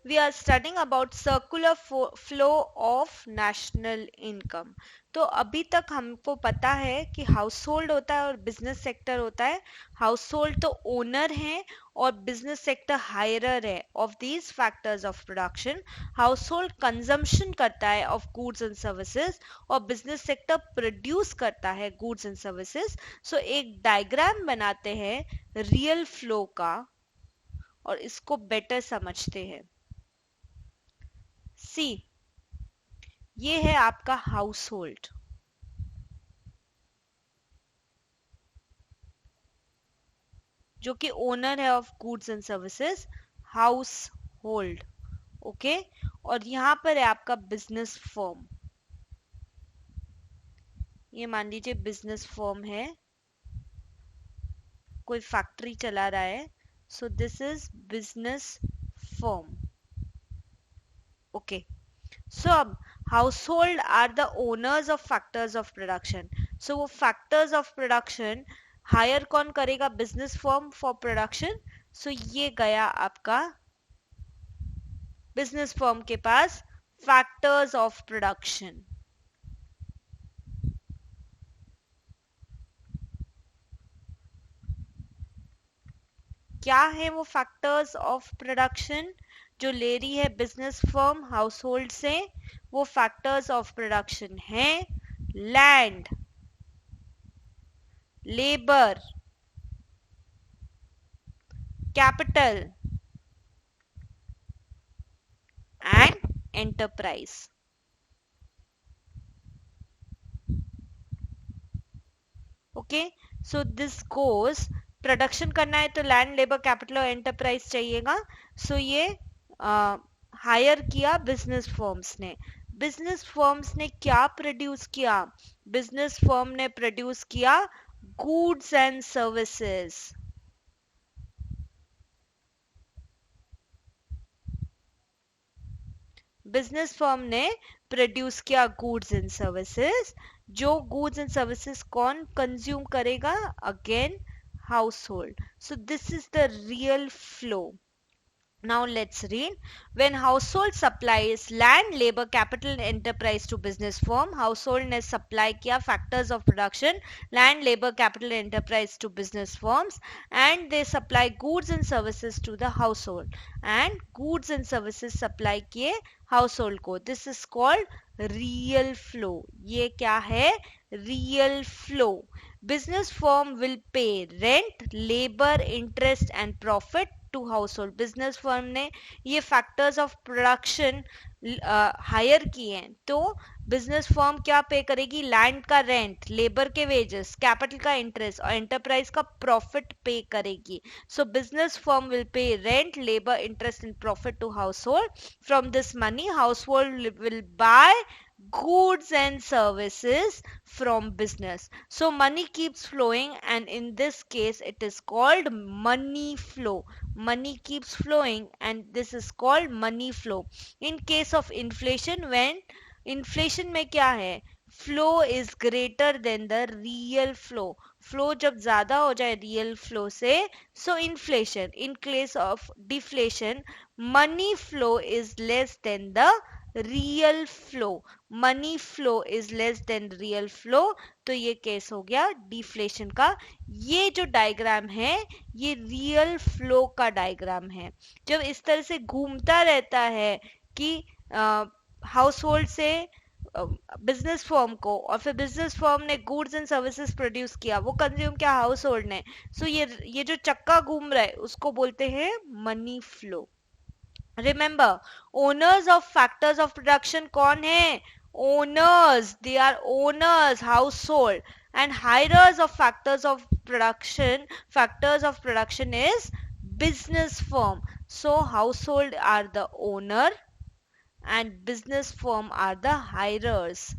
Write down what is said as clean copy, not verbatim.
We are studying about circular flow of national income. तो अभी तक हमको पता है कि हाउस होल्ड होता है और बिजनेस सेक्टर होता है। हाउस होल्ड तो ओनर है और बिजनेस सेक्टर हायरर है of these factors of production. House hold consumption करता है ऑफ गुड्स एंड सर्विसेज और बिजनेस सेक्टर प्रोड्यूस करता है गुड्स एंड सर्विसेज। सो एक डायग्राम बनाते हैं रियल फ्लो का और इसको बेटर समझते हैं। सी, ये है आपका हाउस होल्ड, जो कि ओनर है of goods and services, house hold. Okay, और यहां पर है आपका बिजनेस फर्म। ये मान लीजिए बिजनेस फर्म है, कोई फैक्ट्री चला रहा है। So this is business firm. Okay, so अब household are the owners of factors of production. So वो फैक्टर्स ऑफ प्रोडक्शन हायर कौन करेगा? Business firm for production. So ये गया आपका बिजनेस फर्म के पास फैक्टर्स ऑफ प्रोडक्शन। क्या है वो फैक्टर्स ऑफ प्रोडक्शन जो ले रही है बिजनेस फर्म हाउस होल्ड से? वो फैक्टर्स ऑफ प्रोडक्शन है land, labour, capital and enterprise. Okay, so this goes, production करना है तो लैंड, लेबर, कैपिटल और एंटरप्राइज चाहिएगा। सो ये हायर किया बिजनेस फर्म्स ने। बिजनेस फर्म्स ने क्या प्रोड्यूस किया? बिजनेस फर्म ने प्रोड्यूस किया goods and services. Business firm ने प्रोड्यूस किया गुड्स एंड सर्विसेज। जो गुड्स एंड सर्विसेज कौन कंज्यूम करेगा? Again house hold. So this is the real flow. Now let's read. When household supplies land, labor, capital and enterprise to business firm, household ने supply किया factors of production, land, labor, capital and enterprise to business firms, and they supply goods and services to the household, and goods and services supply किए household को. This is called real flow. ये क्या है? Real flow. Business firm will pay rent, labor, interest and profit to household. Business firm ने ये factors of production higher किए हैं, तो बिजनेस फर्म क्या पे करेगी? लैंड का रेंट, लेबर के वेजेस, कैपिटल का इंटरेस्ट और एंटरप्राइज का प्रॉफिट पे करेगी। So business firm will pay rent, labour, interest and profit to household. From this money household will buy goods and services from business. So money keeps flowing, and in this case it is called money flow. Money keeps flowing and this is called money flow. In case of inflation, when inflation में क्या है? Flow is greater than the real flow. Flow जब ज्यादा हो जाए real flow से, so inflation. In case of deflation, money flow is less than the real flow. Money flow is less than real flow, तो ये case हो गया deflation का। ये जो डायग्राम है ये रियल फ्लो का डायग्राम है। जब इस तरह से घूमता रहता है कि हाउस होल्ड से बिजनेस फर्म को, और फिर बिजनेस फर्म ने गुड्स एंड सर्विसेज प्रोड्यूस किया, वो कंज्यूम किया हाउस होल्ड ने। सो ये जो चक्का घूम रहा है उसको बोलते हैं money flow. Remember, owners of factors of production कौन है? Owners, they are owners, household, and hirers of factors of production is business firm. So household are the owner and business firm are the hirers.